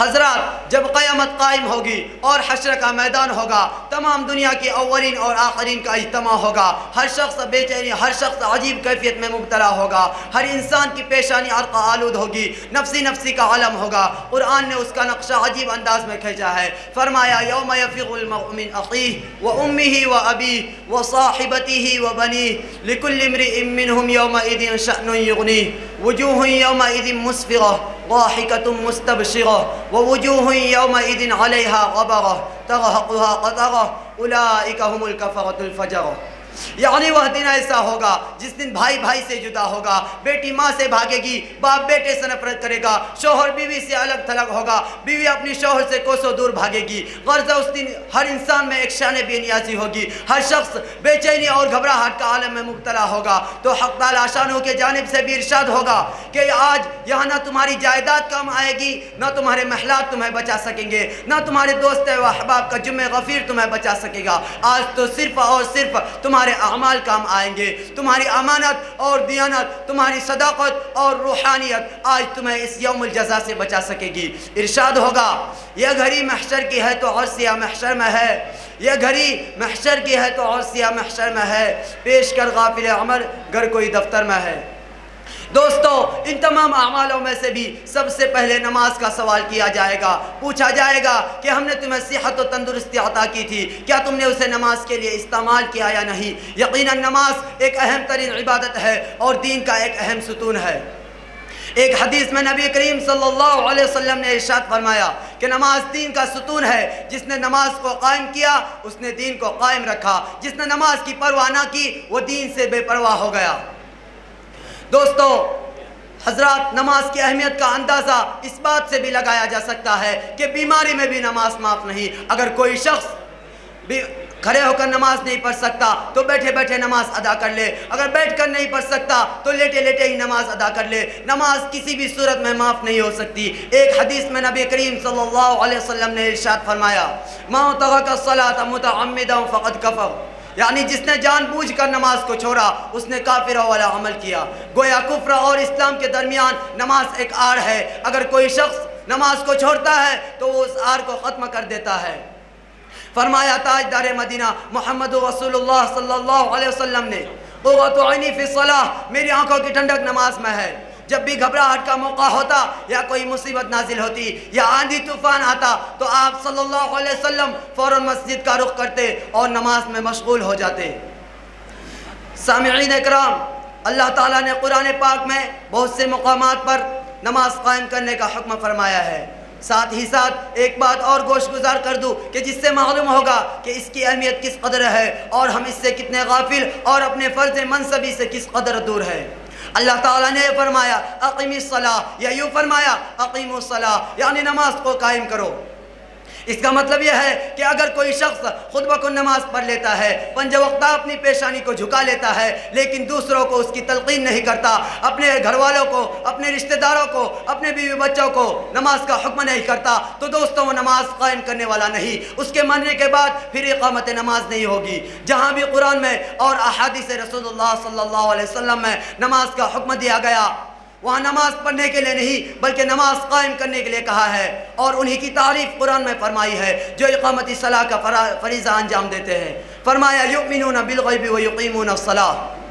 حضرات جب قیامت قائم ہوگی اور حشر کا میدان ہوگا، تمام دنیا کے اولین اور آخرین کا اجتماع ہوگا، ہر شخص بے چینی، ہر شخص عجیب کیفیت میں مبتلا ہوگا، ہر انسان کی پیشانی عرق آلود ہوگی، نفسی نفسی کا عالم ہوگا۔ قرآن نے اس کا نقشہ عجیب انداز میں کھینچا ہے، فرمایا یوم یفر المرء من اخیہ وامہ وابیہ وصاحبتہ وبنیہ لکل امرئ منہم یومئذ شأن یغنیہ وجوہ یومئذ مسفرہ ضاحکۃ مستبشرہ ووجوہ یومئذ علیہا غبرہ ترہقها قطرہ اولئک هم الکفرۃ الفجرہ۔ یعنی وہ دن ایسا ہوگا جس دن بھائی بھائی سے جدا ہوگا، بیٹی ماں سے بھاگے گی، باپ بیٹے سے نفرت کرے گا، شوہر بیوی سے الگ تھلگ ہوگا، بیوی اپنی شوہر سے کوسوں دور بھاگے گی۔ غرض اس دن ہر انسان میں ایک شان بے نیازی ہوگی، ہر شخص بے چینی اور گھبراہٹ کا عالم میں مبتلا ہوگا۔ تو حق تعالی شانہ کی جانب سے بھی ارشاد ہوگا کہ آج یہاں نہ تمہاری جائیداد کام آئے گی، نہ تمہارے محلات تمہیں بچا سکیں گے، نہ تمہارے دوست و احباب کا جمع غفیر تمہیں بچا سکے گا۔ آج تو صرف اور صرف تمہارے اعمال کام آئیں گے، تمہاری امانت اور دیانت، تمہاری صداقت اور روحانیت آج تمہیں اس یوم الجزا سے بچا سکے گی۔ ارشاد ہوگا یہ گھڑی محشر کی ہے تو اور سیاہ محشر میں ہے، یہ گھڑی محشر کی ہے تو اور سیاہ محشر میں ہے، پیش کر غافل عمل گر کوئی دفتر میں ہے۔ دوستو ان تمام اعمالوں میں سے بھی سب سے پہلے نماز کا سوال کیا جائے گا، پوچھا جائے گا کہ ہم نے تمہیں صحت و تندرستی عطا کی تھی، کیا تم نے اسے نماز کے لیے استعمال کیا یا نہیں؟ یقیناً نماز ایک اہم ترین عبادت ہے اور دین کا ایک اہم ستون ہے۔ ایک حدیث میں نبی کریم صلی اللہ علیہ وسلم نے ارشاد فرمایا کہ نماز دین کا ستون ہے، جس نے نماز کو قائم کیا اس نے دین کو قائم رکھا، جس نے نماز کی پرواہ نہ کی وہ دین سے بے پرواہ ہو گیا۔ دوستو حضرات نماز کی اہمیت کا اندازہ اس بات سے بھی لگایا جا سکتا ہے کہ بیماری میں بھی نماز معاف نہیں۔ اگر کوئی شخص کھڑے ہو کر نماز نہیں پڑھ سکتا تو بیٹھے بیٹھے نماز ادا کر لے، اگر بیٹھ کر نہیں پڑھ سکتا تو لیٹے لیٹے ہی نماز ادا کر لے، نماز کسی بھی صورت میں معاف نہیں ہو سکتی۔ ایک حدیث میں نبی کریم صلی اللہ علیہ وسلم نے ارشاد فرمایا مَن تَرَكَ الصَّلَاةَ مُتَعَمِّدًا فَقَدْ كَفَرَ، یعنی جس نے جان بوجھ کر نماز کو چھوڑا اس نے کافر والا عمل کیا۔ گویا کفر اور اسلام کے درمیان نماز ایک آڑ ہے، اگر کوئی شخص نماز کو چھوڑتا ہے تو وہ اس آڑ کو ختم کر دیتا ہے۔ فرمایا تاجدار مدینہ محمد رسول اللہ صلی اللہ علیہ وسلم نے قرۃ عینی فی الصلاۃ، میری آنکھوں کی ٹھنڈک نماز میں ہے۔ جب بھی گھبراہٹ کا موقع ہوتا یا کوئی مصیبت نازل ہوتی یا آندھی طوفان آتا تو آپ صلی اللہ علیہ وسلم فوراً مسجد کا رخ کرتے اور نماز میں مشغول ہو جاتے۔ سامعین اکرام، اللہ تعالیٰ نے قرآن پاک میں بہت سے مقامات پر نماز قائم کرنے کا حکم فرمایا ہے۔ ساتھ ہی ساتھ ایک بات اور گوش گزار کر دوں کہ جس سے معلوم ہوگا کہ اس کی اہمیت کس قدر ہے اور ہم اس سے کتنے غافل اور اپنے فرض منصبی سے کس قدر دور ہے۔ اللہ تعالیٰ نے فرمایا اقیم الصلاۃ، یا یوں فرمایا اقیموا الصلاۃ، یعنی نماز کو قائم کرو۔ اس کا مطلب یہ ہے کہ اگر کوئی شخص خود بخود نماز پڑھ لیتا ہے، پنج وقتہ اپنی پیشانی کو جھکا لیتا ہے، لیکن دوسروں کو اس کی تلقین نہیں کرتا، اپنے گھر والوں کو، اپنے رشتہ داروں کو، اپنے بیوی بچوں کو نماز کا حکم نہیں کرتا، تو دوستوں وہ نماز قائم کرنے والا نہیں۔ اس کے مرنے کے بعد پھر اقامت نماز نہیں ہوگی۔ جہاں بھی قرآن میں اور احادیث رسول اللہ صلی اللہ علیہ وسلم میں نماز کا حکم دیا گیا وہاں نماز پڑھنے کے لیے نہیں بلکہ نماز قائم کرنے کے لیے کہا ہے، اور انہی کی تعریف قرآن میں فرمائی ہے جو اقامت صلاح کا فریضہ انجام دیتے ہیں۔ فرمایا یؤمنون بالغیب ویقیمون الصلاۃ۔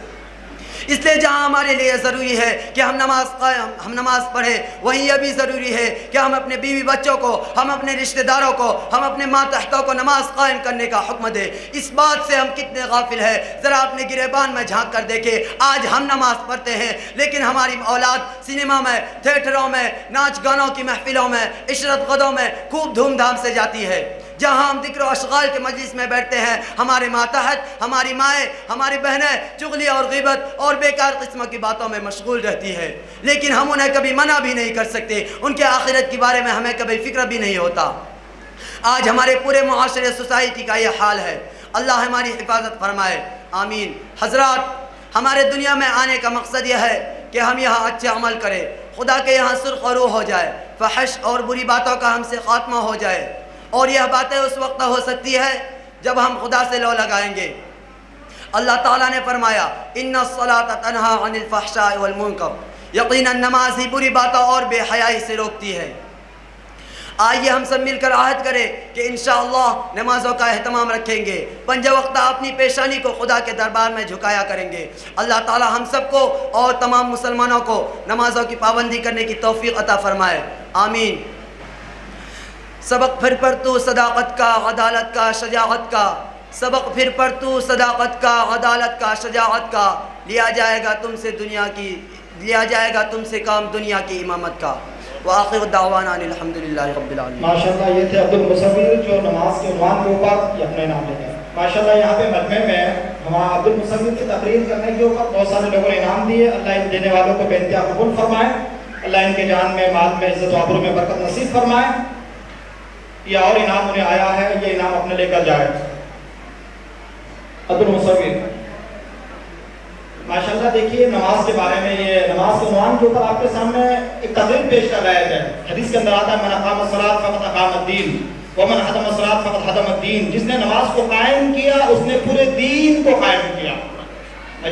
اس لیے جہاں ہمارے لیے ضروری ہے کہ ہم نماز پڑھیں، وہیں یہ بھی ضروری ہے کہ ہم اپنے بیوی بچوں کو، ہم اپنے رشتہ داروں کو، ہم اپنے ماتحتوں کو نماز قائم کرنے کا حکم دیں۔ اس بات سے ہم کتنے غافل ہیں، ذرا اپنے گریبان میں جھانک کر دیکھیں۔ آج ہم نماز پڑھتے ہیں لیکن ہماری اولاد سنیما میں، تھیٹروں میں، ناچ گانوں کی محفلوں میں، عشرت غدوں میں خوب دھوم دھام سے جاتی ہے۔ جہاں ہم ذکر و اشغال کے مجلس میں بیٹھتے ہیں، ہمارے ماتحت، ہماری مائیں، ہماری بہنیں چغلی اور غیبت اور بیکار قسم کی باتوں میں مشغول رہتی ہے، لیکن ہم انہیں کبھی منع بھی نہیں کر سکتے، ان کے آخرت کے بارے میں ہمیں کبھی فکر بھی نہیں ہوتا۔ آج ہمارے پورے معاشرے سوسائٹی کا یہ حال ہے، اللہ ہماری حفاظت فرمائے، آمین۔ حضرات ہمارے دنیا میں آنے کا مقصد یہ ہے کہ ہم یہاں اچھے عمل کریں، خدا کے یہاں سرخ و روح ہو جائے، فحش اور بری باتوں کا ہم سے خاتمہ ہو جائے، اور یہ باتیں اس وقت ہو سکتی ہے جب ہم خدا سے لو لگائیں گے۔ اللہ تعالیٰ نے فرمایا ان الصلاۃ تنہی عن الفحشاء والمنکر، یقیناً نماز ہی بری باتوں اور بے حیائی سے روکتی ہے۔ آئیے ہم سب مل کر عہد کریں کہ انشاءاللہ نمازوں کا اہتمام رکھیں گے، پنج وقتہ اپنی پیشانی کو خدا کے دربار میں جھکایا کریں گے۔ اللہ تعالی ہم سب کو اور تمام مسلمانوں کو نمازوں کی پابندی کرنے کی توفیق عطا فرمائے، آمین۔ سبق پھر پر تو صداقت کا، عدالت کا، شجاعت کا، سبق پھر پر تو صداقت کا، عدالت کا، شجاعت کا، لیا جائے گا تم سے دنیا کی، لیا جائے گا تم سے کام دنیا کی امامت کا۔ وآخر دعوانا الحمدللہ رب العالمین۔ ماشاءاللہ یہ تھے عبد المصور جو نماز کے عنوان کے اوپر یہ اپنے نام لے گئے۔ ماشاءاللہ یہاں پہ مجمع میں ہمارا عبد المصور کی تقریر کرنے کے اوپر بہت سارے لوگوں نے انعام دیے، اللہ ان دینے والوں کو بے انتہا قبول فرمائے، اللہ ان کے جان میں، مال میں، عزت و آبرو میں برکت نصیب فرمائے۔ یہ اور انعام انہیں آیا ہے، یہ انعام اپنے لے کر جائے۔ عبد المصور ماشاءاللہ دیکھیے نماز کے بارے میں، یہ نماز کے عنوان کے اوپر آپ کے سامنے ایک تقریر پیش کر رہے تھے۔ حدیث کے اندر آتا ہے من اقام الصلاۃ فقد اقام الدین ومن حدم الصلاۃ فقد حدم الدین، جس نے نماز کو قائم کیا اس نے پورے دین کو قائم کیا،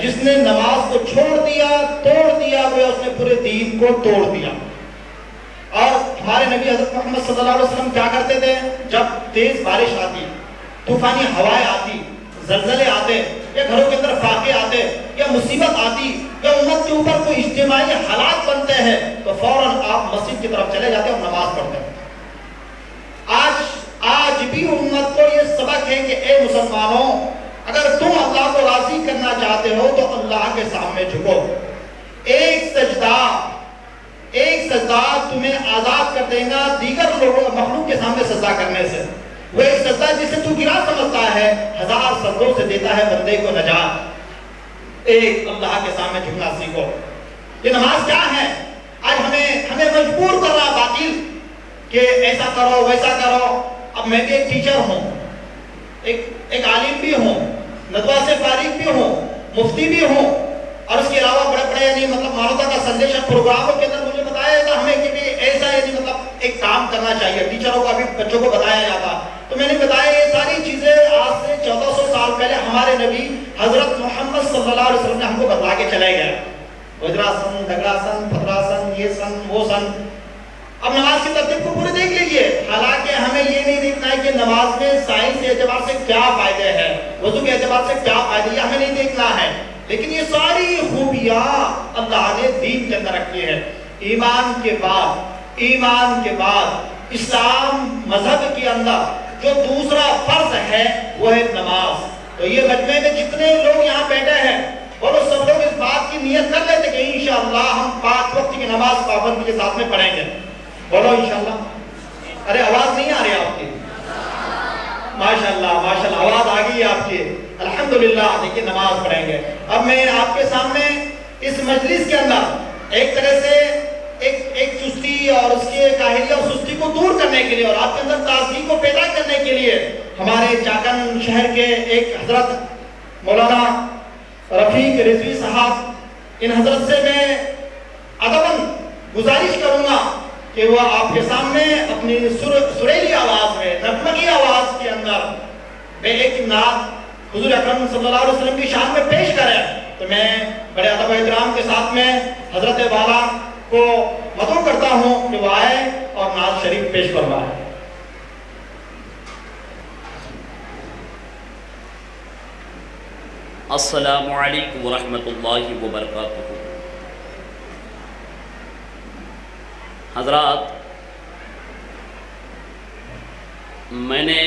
جس نے نماز کو چھوڑ دیا، توڑ دیا، وہ اس نے پورے دین کو توڑ دیا۔ اور ہمارے نبی حضرت محمد صلی اللہ علیہ وسلم کیا کرتے تھے؟ جب تیز بارش آتی، طوفانی ہوائیں آتی، زلزلے آتے، یا گھروں کے اندر فاقے آتے، یا مصیبت آتی، یا امت کے اوپر کوئی اجتماعی حالات بنتے ہیں، تو فوراً آپ مسجد کی طرف چلے جاتے اور نماز پڑھتے ہیں۔ آج بھی امت کو یہ سبق ہے کہ اے مسلمانوں، اگر تم اللہ کو راضی کرنا چاہتے ہو تو اللہ کے سامنے جھکو۔ ایک سجدہ تمہیں آزاد کر دے گا دیگر لوگوں مخلوق کے سامنے سجدہ کرنے سے۔ وہ ایک سجدہ جسے تو گرا سمجھتا ہے، 1000 سجدوں سے دیتا ہے بندے کو نجات۔ ایک اللہ کے سامنے جھکنا سیکھو۔ یہ نماز کیا ہے؟ آج ہمیں مجبور کر رہا باطل کہ ایسا کرو ویسا کرو۔ اب میں بھی ایک ٹیچر ہوں، ایک عالم بھی ہوں، ندوہ سے فارغ بھی ہوں، مفتی بھی ہوں، اور اس کے علاوہ بڑے بڑے یعنی مطلب مانوتا کا سندیشن پروگراموں کے اندر مجھے بتایا جاتا ہمیں کہ ایسا یعنی مطلب ایک کام کرنا چاہیے، ٹیچروں کا بھی بچوں کو بتایا جاتا۔ تو میں نے بتایا یہ ساری چیزیں آج سے 1400 سال پہلے ہمارے نبی حضرت محمد صلی اللہ علیہ وسلم نے ہم کو بتا کے چلے گئے۔ وجراسن، دگراسن، پھدراسن، یہ سن وہ سن۔ اب نماز کی ترتیب کو پورے دیکھ لیجئے، حالانکہ ہمیں یہ نہیں دیکھنا ہے کہ نماز میں سائنس کے اعتبار سے کیا فائدے ہیں، وضو کے اعتبار سے کیا فائدے، یہ ہمیں نہیں دیکھنا ہے، لیکن یہ ساری خوبیاں اللہ نے دین کے اندر رکھی ہے۔ ایمان کے بعد اسلام مذہب کے اندر جو دوسرا فرض ہے وہ ہے نماز۔ تو یہ مجمع میں جتنے لوگ یہاں بیٹھے ہیں اور سب لوگ اس بات کی نیت کر لیتے کہ انشاءاللہ ہم 5 وقت کی نماز پابندی کے ساتھ میں پڑھیں گے۔ بولو انشاءاللہ۔ ارے آواز نہیں آ رہی آپ کی؟ ماشاءاللہ ماشاءاللہ آواز آ گئی ہے آپ کی، الحمدللہ۔ دیکھیں نماز پڑھیں گے۔ اب میں آپ کے سامنے اس مجلس کے اندر ایک طرح سے ایک چستی اور اس کی کاہلی اور سستی کو دور کرنے کے لیے اور آپ کے اندر تازگی کو پیدا کرنے کے لیے ہمارے چاکن شہر کے ایک حضرت مولانا رفیق رضوی صاحب، ان حضرت سے میں ادباً گزارش کروں گا کہ وہ آپ کے سامنے اپنی سریلی آواز میں، نغمگی آواز کے اندر ایک نعت حضور اکرم صلی اللہ علیہ وسلم کی شان میں پیش کریں۔ تو میں بڑے ادب و احترام کے ساتھ میں حضرت والا کو مدعو کرتا ہوں کہ وہ آئے اور نعت شریف پیش فرمائے۔ السلام علیکم ورحمۃ اللہ وبرکاتہ۔ حضرات، میں نے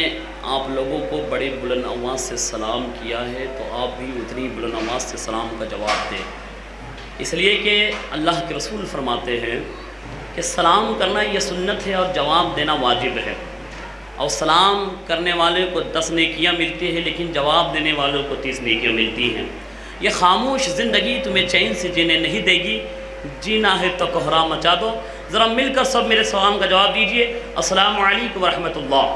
آپ لوگوں کو بڑی بلند آواز سے سلام کیا ہے، تو آپ بھی اتنی بلند آواز سے سلام کا جواب دیں، اس لیے کہ اللہ کے رسول فرماتے ہیں کہ سلام کرنا یہ سنت ہے اور جواب دینا واجب ہے، اور سلام کرنے والے کو 10 نیکیاں ملتی ہیں لیکن جواب دینے والوں کو 30 نیکیاں ملتی ہیں۔ یہ خاموش زندگی تمہیں چین سے جینے نہیں دے گی، جینا ہے تو کوہرام مچا دو۔ ذرا مل کر سب میرے سلام کا جواب دیجئے، السلام علیکم ورحمۃ اللہ۔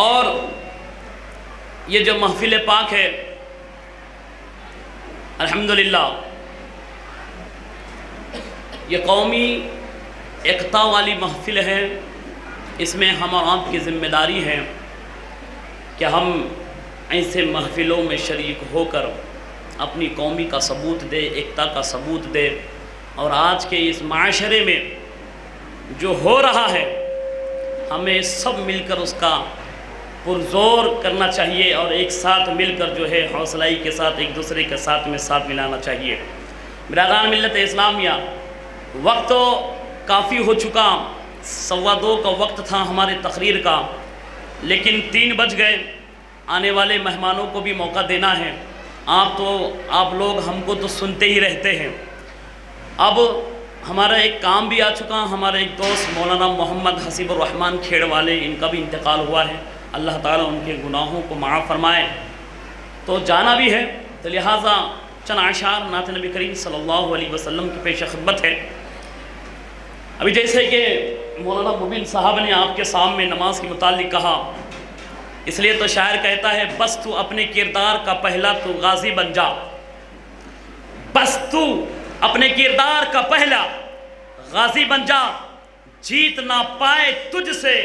اور یہ جو محفل پاک ہے، الحمدللہ یہ قومی ایکتا والی محفل ہے۔ اس میں ہم اور آپ کی ذمہ داری ہے کہ ہم ایسے محفلوں میں شریک ہو کر اپنی قومی کا ثبوت دے، ایکتا کا ثبوت دے، اور آج کے اس معاشرے میں جو ہو رہا ہے ہمیں سب مل کر اس کا پرزور کرنا چاہیے اور ایک ساتھ مل کر جو ہے حوصلائی کے ساتھ ایک دوسرے کے ساتھ میں ساتھ ملانا چاہیے۔ برادران ملت اسلامیہ، وقت تو کافی ہو چکا، 2:15 کا وقت تھا ہمارے تقریر کا، لیکن 3 بج گئے۔ آنے والے مہمانوں کو بھی موقع دینا ہے۔ آپ لوگ ہم کو تو سنتے ہی رہتے ہیں۔ اب ہمارا ایک کام بھی آ چکا، ہمارے ایک دوست مولانا محمد حسیب الرحمن کھیڑ والے، ان کا بھی انتقال ہوا ہے، اللہ تعالیٰ ان کے گناہوں کو معاف فرمائے، تو جانا بھی ہے، تو لہٰذا چند اشعار نعت نبی کریم صلی اللہ علیہ وسلم کی پیش خدمت ہے۔ ابھی جیسے کہ مولانا مبین صاحب نے آپ کے سامنے نماز کے متعلق کہا، اس لیے تو شاعر کہتا ہے بس تو اپنے کردار کا پہلا تو غازی بن جا، بس تو اپنے کردار کا پہلا غازی بن جا، جیت نہ پائے تجھ سے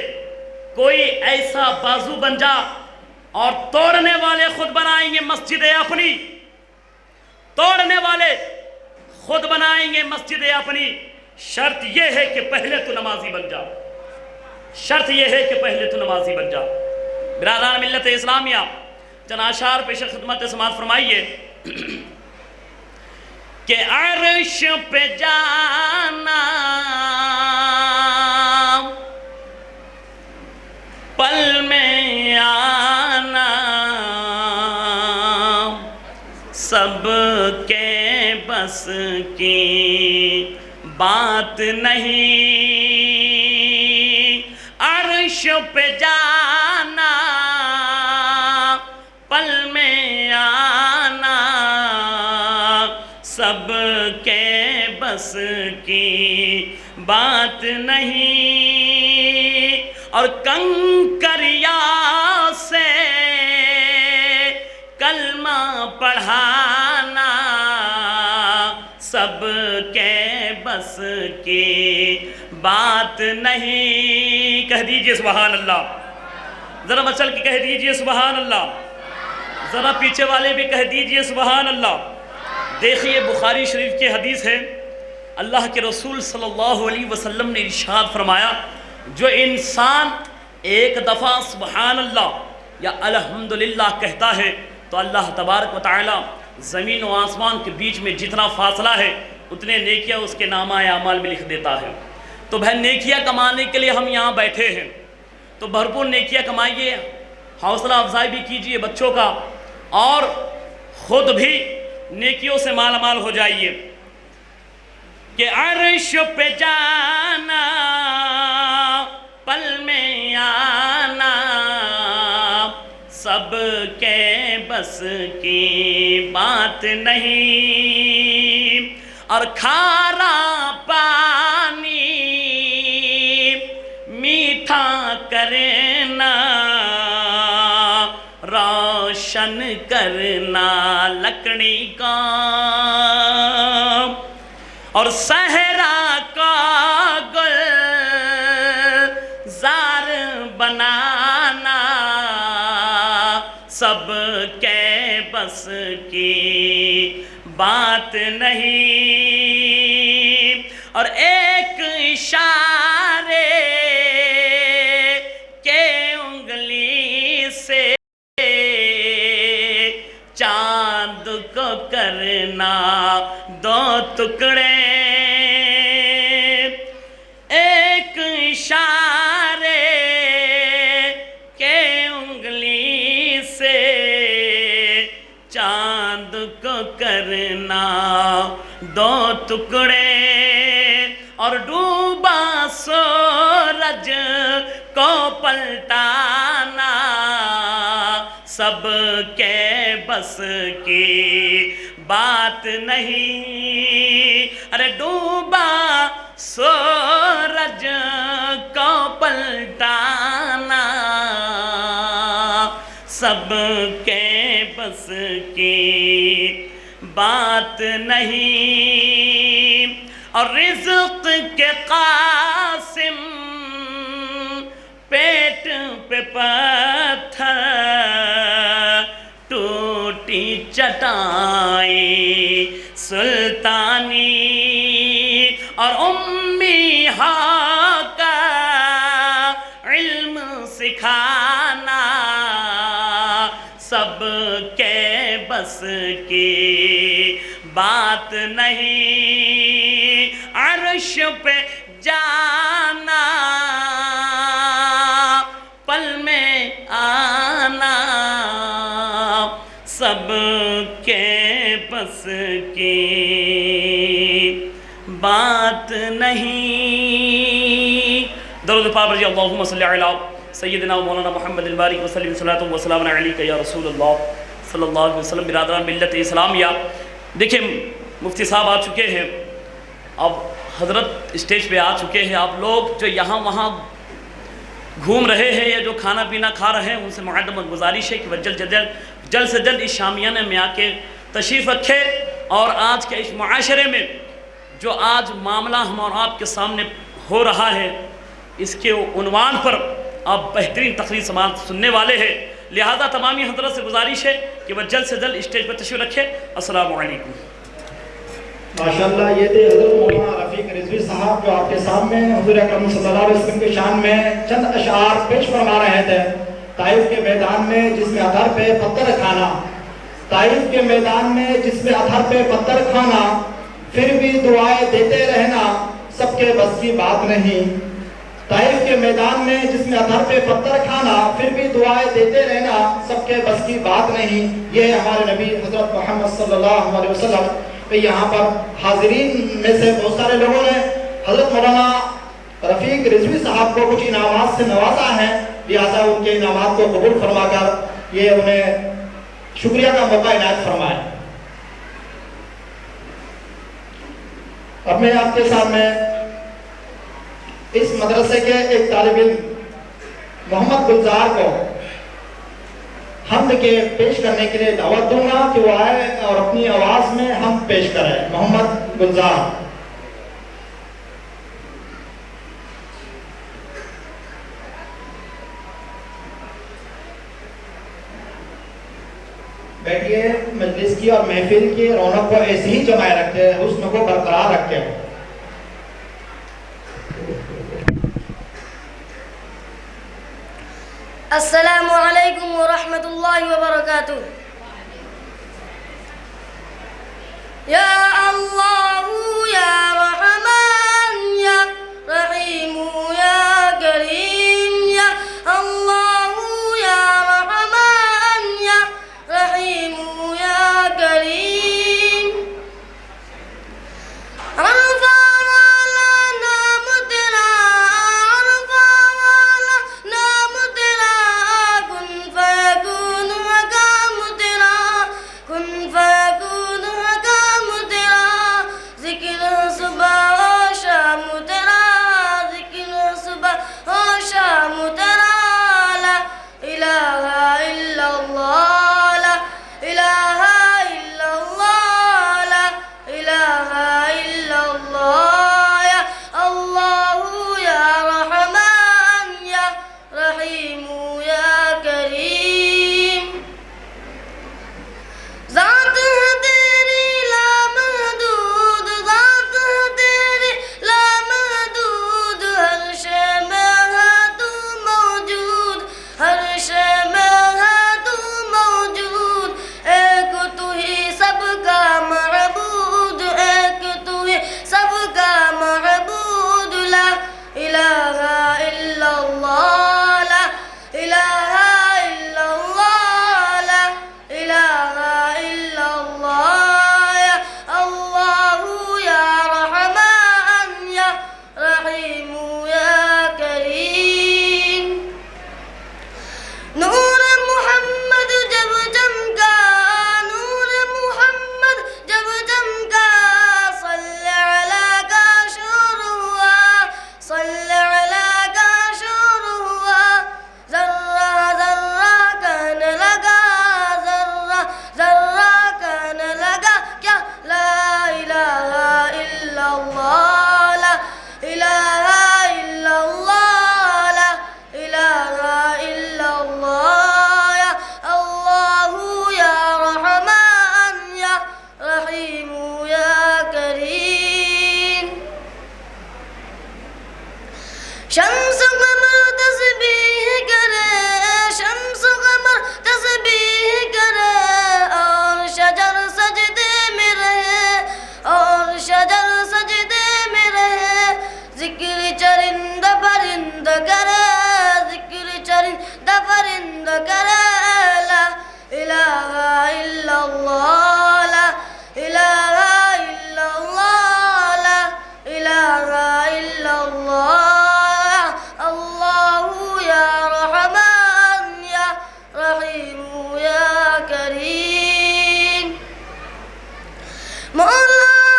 کوئی ایسا بازو بن جا، اور توڑنے والے خود بنائیں گے مسجدیں اپنی، توڑنے والے خود بنائیں گے مسجدیں اپنی، شرط یہ ہے کہ پہلے تو نمازی بن جا، شرط یہ ہے کہ پہلے تو نمازی بن جا۔ برادران ملت اسلامیہ، چند اشعار پیش خدمت سماعت فرمائیے کہ عرش پہ جانا پل میں آنا سب کے بس کی بات نہیں، عرش پہ جانا پل میں آنا سب کے بس کی بات نہیں، اور کنکریا سے کلمہ پڑھانا سب کے بس کی بات نہیں۔ کہہ دیجئے سبحان اللہ، ذرا مچل کے کہہ دیجئے سبحان اللہ، ذرا پیچھے والے بھی کہہ دیجئے سبحان اللہ۔ دیکھیے بخاری شریف کی حدیث ہے، اللہ کے رسول صلی اللہ علیہ وسلم نے ارشاد فرمایا، جو انسان ایک دفعہ سبحان اللہ یا الحمدللہ کہتا ہے تو اللہ تبارک و تعالی زمین و آسمان کے بیچ میں جتنا فاصلہ ہے اتنے نیکیاں اس کے نامہ اعمال میں لکھ دیتا ہے۔ تو بھائی نیکیاں کمانے کے لیے ہم یہاں بیٹھے ہیں، تو بھرپور نیکیاں کمائیے، حوصلہ افزائی بھی کیجئے بچوں کا، اور خود بھی نیکیوں سے مالا مال ہو جائیے۔ کہ عرش پہ جانا پل میں آنا سب کے بس کی بات نہیں، اور کھارا پانی میٹھا کرنا روشن کرنا لکڑی کا، اور صحرا کا گلزار بنانا سب کے بس کی بات نہیں، اور ایک اشارے کے انگلی سے چاند کو کرنا 2 ٹکڑے، ایک اشارے کے انگلی سے چاند کو کرنا 2 ٹکڑے، اور ڈوبا سورج کو پلٹانا سب کے بس کی بات نہیں، ارے ڈوبا سورج کو پلٹانا سب کے بس کی بات نہیں، اور رزق کے قاسم پیٹ پہ پتھر ٹوٹی چٹائی سلطانی، اور امی ہاتھ کے بس کی بات نہیں، عرش پہ جانا پل میں آنا سب کے بس کی بات نہیں۔ درود پاک رضی اللہم صلی علی سیدنا و مولانا محمد البارک وسلم صلاۃ و سلام علیکہ یا رسول اللہ صلی اللہ علیہ وسلم۔ برادران ملت اسلامیہ، دیکھیں مفتی صاحب آ چکے ہیں، اب حضرت اسٹیج پہ آ چکے ہیں۔ آپ لوگ جو یہاں وہاں گھوم رہے ہیں یا جو کھانا پینا کھا رہے ہیں، ان سے مقدمہ گزارش ہے کہ وہ جلد سے جلد اس شامیانہ میں آ کے تشریف رکھے، اور آج کے اس معاشرے میں جو آج معاملہ ہم اور آپ کے سامنے ہو رہا ہے، اس کے عنوان پر آپ بہترین تقریر سماعت سننے والے ہیں، لہذا تمامی حضرت سے گزارش ہے کہ وہ جلد سے جلد اسٹیج پر تشریف رکھے۔ السلام علیکم۔ ماشاءاللہ، یہ تھے حضرت مولانا رفیق رضوی صاحب جو آپ کے سامنے حضور اکرم صلی اللہ علیہ وسلم کے شان میں چند اشعار پیش فرما رہے تھے۔ طائف کے میدان میں جس میں ادھر پہ پتھر کھانا، طائف کے میدان میں جس میں ادھر پہ پتھر کھانا، پھر بھی دعائیں دیتے رہنا سب کے بس کی بات نہیں۔ طائف کے میدان میں جس میں ادھر پہ پتھر کھانا، پھر بھی دعائیں دیتے رہنا سب کے بس کی بات نہیں۔ یہ ہمارے نبی حضرت محمد صلی اللہ علیہ وسلم۔ یہاں پر حاضرین میں سے بہت سارے لوگوں نے حضرت مولانا رفیق رضوی صاحب کو کچھ انعامات سے نوازا ہے، لہٰذا ان کے انعامات کو قبول فرما کر یہ انہیں شکریہ کا موقع عنایت فرمائے۔ اب میں آپ کے سامنے اس مدرسے کے ایک طالب علم محمد گلزار کو حمد کے پیش کرنے کے لیے دعوت دوں گا کہ وہ آئے اور اپنی آواز میں حمد پیش کرے۔ محمد گلزار۔ بیٹھیے، مجلس کی اور محفل کی رونق کو ایسے ہی جمائے رکھے، حسن کو برقرار رکھے۔ السلام علیکم ورحمۃ اللہ وبرکاتہ۔ یا اللہ یا رحمان یا رحیم یا کریم، یا اللہ یا رحمان یا رحیم یا کریم۔ عرفہ والا نام تیرا، عرفہ والا نام تیرا، کن فیکون مقام ذكر لا إله إلا الله لا إله إلا الله لا إله إلا الله الله يا رحمن يا رحيم يا كريم مولا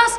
10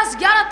10, 11